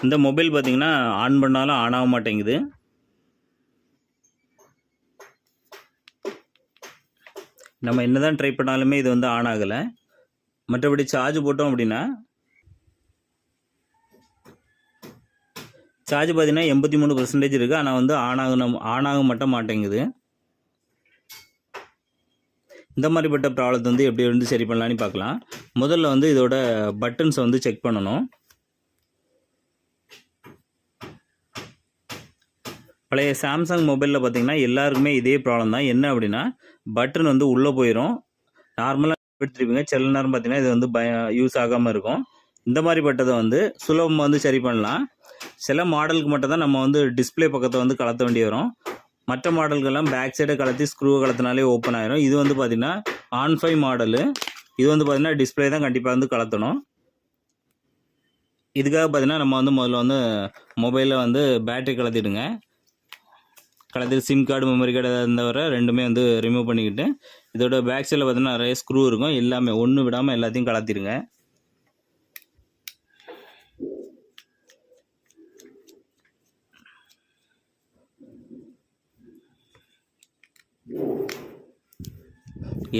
இந்த மொபைல் பார்த்திங்கன்னா ஆன் பண்ணாலும் ஆன் ஆக மாட்டேங்குது. நம்ம என்ன தான் ட்ரை பண்ணாலுமே இது வந்து ஆன் ஆகலை. மற்றபடி சார்ஜ் போட்டோம் அப்படின்னா சார்ஜ் பார்த்திங்கன்னா 83% இருக்குது. ஆனால் வந்து ஆன் ஆக மட்டும் மாட்டேங்குது. இந்த மாதிரிப்பட்ட ப்ராப்ளத்தை வந்து எப்படி வந்து சரி பண்ணலான்னு பார்க்கலாம். முதல்ல வந்து இதோட பட்டன்ஸை வந்து செக் பண்ணணும். பழைய சாம்சங் மொபைலில் பார்த்திங்கன்னா எல்லாருக்குமே இதே ப்ராப்ளம் தான். என்ன அப்படின்னா பட்டன் வந்து உள்ளே போயிடும். நார்மலாக எடுத்துருப்பீங்க, சில நேரம் பார்த்திங்கன்னா இது வந்து யூஸ் ஆகாமல் இருக்கும். இந்த மாதிரிப்பட்டதை வந்து சுலபமாக வந்து சரி பண்ணலாம். சில மாடலுக்கு மட்டும் தான் நம்ம வந்து டிஸ்பிளே பக்கத்தை வந்து கலத்த வேண்டி வரும். மற்ற மாடல்கள்லாம் பேக் சைடை கலத்தி ஸ்க்ரூவை கலத்தினாலே ஓப்பன் ஆயிரும். இது வந்து பார்த்திங்கன்னா ஆன் 5 மாடலு. இது வந்து பார்த்திங்கன்னா டிஸ்பிளே தான் கண்டிப்பாக வந்து கலத்தணும். இதுக்காக பார்த்திங்கன்னா நம்ம வந்து முதல்ல வந்து மொபைலில் வந்து பேட்டரி கலத்திடுங்க. கலத்திட்டு சிம் கார்டு, மெமரி கார்டு எதாவது வர ரெண்டுமே வந்து ரிமூவ் பண்ணிக்கிட்டு இதோட பேக் சைடில் பார்த்திங்கன்னா நிறைய ஸ்க்ரூ இருக்கும். எல்லாமே ஒன்று விடாமல் எல்லாத்தையும் கலத்திடுங்க.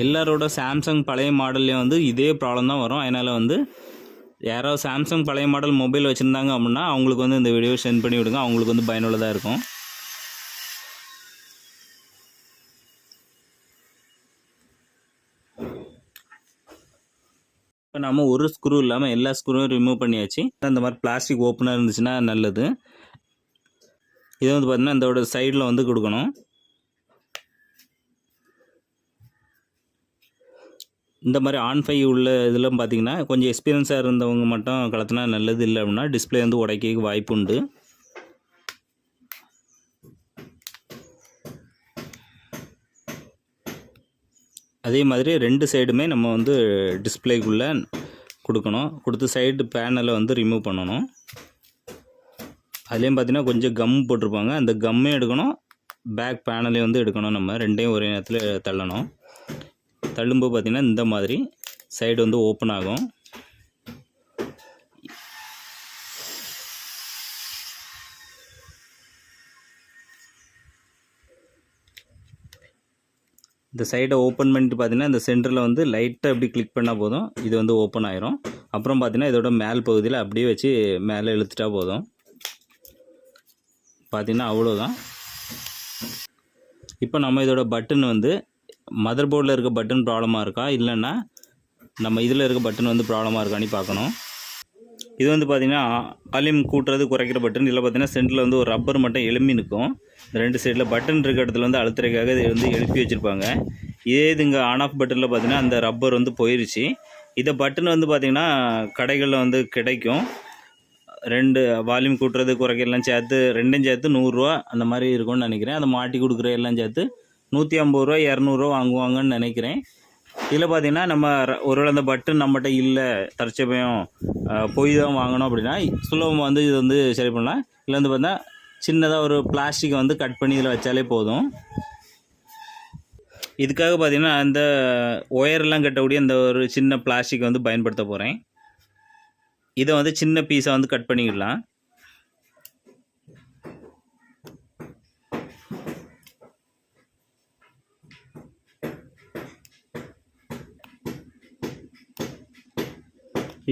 எல்லாரோட சாம்சங் பழைய மாடல்லையும் வந்து இதே ப்ராப்ளம் தான் வரும். அதனால் வந்து யாராவது சாம்சங் பழைய மாடல் மொபைல் வச்சுருந்தாங்க அப்படின்னா அவங்களுக்கு வந்து இந்த வீடியோ சென்ட் பண்ணி விடுங்க. அவங்களுக்கு வந்து பயனுள்ளதாக இருக்கும். இப்போ நம்ம ஒரு ஸ்க்ரூ இல்லாமல் எல்லா ஸ்க்ரூவும் ரிமூவ் பண்ணியாச்சு. இந்த மாதிரி பிளாஸ்டிக் ஓப்பனாக இருந்துச்சுன்னா நல்லது. இதை வந்து பார்த்திங்கன்னா இதோட சைடில் வந்து கொடுக்கணும். இந்த மாதிரி ஆன் 5 உள்ள இதெல்லாம் பார்த்திங்கன்னா கொஞ்சம் எக்ஸ்பீரியன்ஸாக இருந்தவங்க மட்டும் கலத்தினா நல்லது. இல்லை அப்படின்னா டிஸ்பிளே வந்து உடைக்க வாய்ப்பு உண்டு. அதே மாதிரி 2 சைடுமே நம்ம வந்து டிஸ்பிளேக்குள்ளே கொடுக்கணும். கொடுத்து சைடு பேனலை வந்து ரிமூவ் பண்ணணும். அதுலேயும் பார்த்திங்கன்னா கொஞ்சம் கம் போட்டிருப்பாங்க. அந்த கம்மையும் எடுக்கணும், பேக் பேனலையும் வந்து எடுக்கணும். நம்ம ரெண்டையும் ஒரே நேரத்தில் தள்ளணும். தள்ளும்போது பார்த்திங்கன்னா இந்த மாதிரி சைடு வந்து ஓப்பன் ஆகும். இந்த சைடை ஓப்பன் பண்ணிட்டு பார்த்திங்கன்னா இந்த சென்டரில் வந்து லைட்டாக இப்படி கிளிக் பண்ணால் போதும், இது வந்து ஓப்பன் ஆயிரும். அப்புறம் பார்த்திங்கன்னா இதோட மேல் பகுதியில் அப்படியே வச்சு மேலே இழுத்துட்டா போதும். பார்த்திங்கன்னா அவ்வளோதான். இப்போ நம்ம இதோட பட்டன் வந்து மதர் போர்டில் இருக்க பட்டன் ப்ராப்ளமாக இருக்கா, இல்லைன்னா நம்ம இதில் இருக்க பட்டன் வந்து ப்ராப்ளமாக இருக்கான்னு பார்க்கணும். இது வந்து பார்த்திங்கன்னா வால்யூம் கூட்டுறது குறைக்கிற பட்டன். இதில் பார்த்திங்கன்னா சென்டரில் வந்து ஒரு ரப்பர் மட்டும் எழும்பி நிற்கும். இந்த 2 சைடில் பட்டன் இருக்க இடத்துல வந்து அழுத்துறதுக்காக இதை வந்து எழுப்பி வச்சுருப்பாங்க. இதே இது இங்கே ஆன் ஆஃப் பட்டனில் பார்த்திங்கன்னா அந்த ரப்பர் வந்து போயிடுச்சு. இதை பட்டன் வந்து பார்த்திங்கன்னா கடைகளில் வந்து கிடைக்கும். 2 வால்யூம் கூட்டுறது குறைக்கலாம் சேர்த்து ரெண்டும் சேர்த்து 100 ரூபா அந்த மாதிரி இருக்கும்னு நினைக்கிறேன். அதை மாட்டி கொடுக்குற எல்லாம் சேர்த்து 150 ரூபா 200 ரூபா வாங்குவாங்கன்னு நினைக்கிறேன். இதில் பார்த்திங்கன்னா நம்ம ஒருவேளை அந்த பட்டன் நம்மகிட்ட இல்லை, தற்சமயம் போய் தான் வாங்கணும் அப்படின்னா சுலபமாக வந்து இது வந்து சரி பண்ணலாம். இல்லை வந்து பார்த்தா சின்னதாக ஒரு பிளாஸ்டிக்கை வந்து கட் பண்ணி இதில் வச்சாலே போதும். இதுக்காக பார்த்திங்கன்னா அந்த ஒயர்லாம் கட்டக்கூடிய அந்த ஒரு சின்ன பிளாஸ்டிக் வந்து பயன்படுத்த போகிறேன். இதை வந்து சின்ன பீஸை வந்து கட் பண்ணிக்கலாம்.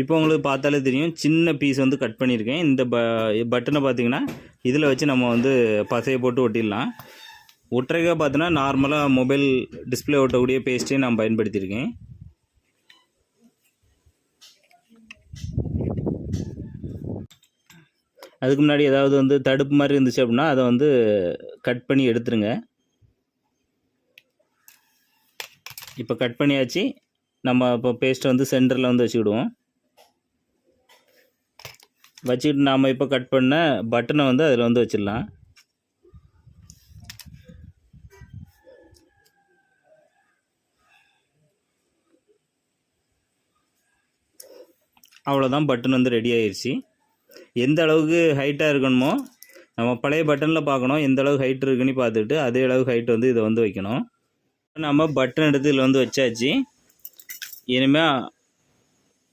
இப்போ உங்களுக்கு பார்த்தாலே தெரியும், சின்ன பீஸ் வந்து கட் பண்ணியிருக்கேன். இந்த பட்டனை பார்த்திங்கன்னா இதில் வச்சு நம்ம வந்து பசையை போட்டு ஒட்டிடலாம். ஒட்டுறதுக்காக பார்த்தோன்னா நார்மலாக மொபைல் டிஸ்பிளே ஒட்டக்கூடிய பேஸ்ட்டையும் நான் பயன்படுத்தியிருக்கேன். அதுக்கு முன்னாடி ஏதாவது வந்து தடுப்பு மாதிரி இருந்துச்சு அப்படின்னா அதை வந்து கட் பண்ணி எடுத்துருங்க. இப்போ கட் பண்ணியாச்சு. நம்ம இப்போ பேஸ்ட்டை வந்து சென்டரில் வந்து வச்சுக்கிடுவோம். வச்சுக்கிட்டு நாம் இப்போ கட் பண்ண பட்டனை வந்து அதில் வந்து வச்சிடலாம். அவ்வளோதான், பட்டன் வந்து ரெடி ஆயிடுச்சு. எந்த அளவுக்கு ஹைட்டாக இருக்கணுமோ நம்ம பழைய பட்டனில் பார்க்கணும், எந்த அளவுக்கு ஹைட் இருக்குன்னு பார்த்துட்டு அதே அளவுக்கு ஹைட் வந்து இதை வந்து வைக்கணும். நம்ம பட்டன் எடுத்து இதில் வந்து வச்சாச்சு. இனிமேல்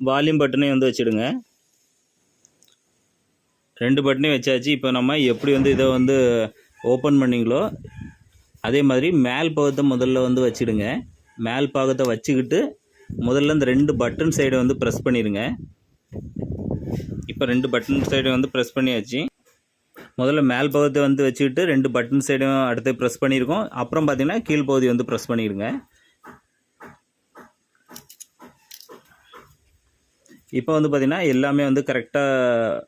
வால்யூம் பட்டனையும் வந்து வச்சுடுங்க. 2 பட்டனையும் வச்சாச்சு. இப்போ நம்ம எப்படி வந்து இதை வந்து ஓப்பன் பண்ணிங்களோ அதே மாதிரி மேல் பாகத்தை முதல்ல வந்து வச்சுடுங்க. மேல் பாகத்தை வச்சுக்கிட்டு முதல்ல இந்த 2 பட்டன் சைடை வந்து ப்ரெஸ் பண்ணிடுங்க. இப்போ 2 பட்டன் சைடை வந்து ப்ரெஸ் பண்ணியாச்சு. முதல்ல மேல் பாகத்தை வந்து வச்சுக்கிட்டு 2 பட்டன் சைடும் அடுத்து ப்ரெஸ் பண்ணியிருக்கோம். அப்புறம் பார்த்தீங்கன்னா கீழ்ப்பகுதி வந்து ப்ரெஸ் பண்ணிடுங்க. இப்போ வந்து பார்த்தீங்கன்னா எல்லாமே வந்து கரெக்டாக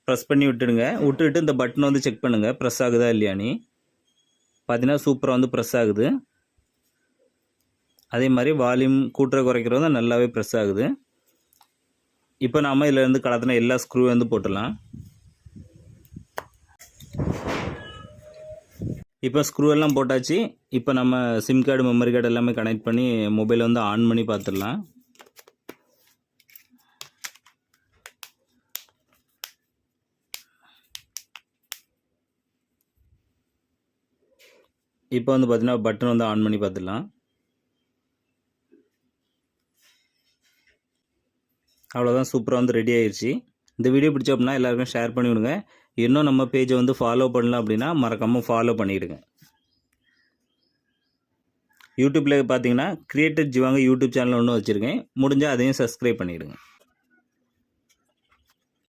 ப்ரெஸ் பண்ணி விட்டுட்டு இந்த பட்டனை வந்து செக் பண்ணுங்கள் ப்ரெஸ் ஆகுதா இல்லையான்னு. பார்த்தீங்கன்னா சூப்பராக வந்து ப்ரெஸ் ஆகுது. அதே மாதிரி வால்யூம் கூட்டுற குறைக்கிறது நல்லாவே ப்ரெஸ் ஆகுது. இப்போ நாம் இதில் இருந்து கலத்தின எல்லா ஸ்க்ரூ வந்து போட்டுடலாம். இப்போ ஸ்க்ரூ எல்லாம் போட்டாச்சு. இப்போ நம்ம சிம் கார்டு மெமரி கார்டு எல்லாமே கனெக்ட் பண்ணி மொபைலை வந்து ஆன் பண்ணி பார்த்துடலாம். இப்போ வந்து பார்த்தீங்கன்னா பட்டன் வந்து ஆன் பண்ணி பார்த்துடலாம். அவ்வளோதான், சூப்பராக வந்து ரெடி ஆயிடுச்சு. இந்த வீடியோ பிடிச்ச அப்படின்னா எல்லாருக்கும் ஷேர் பண்ணி விடுங்க. இன்னும் நம்ம பேஜை வந்து ஃபாலோ பண்ணலாம் அப்படின்னா மறக்காமல் ஃபாலோ பண்ணிவிடுங்க. யூடியூப்பில் பார்த்தீங்கன்னா கிரியேட்டர் ஜிவாங்க யூடியூப் சேனல் ஒன்று வச்சுருக்கேன். முடிஞ்சால் அதையும் சப்ஸ்கிரைப் பண்ணிவிடுங்க.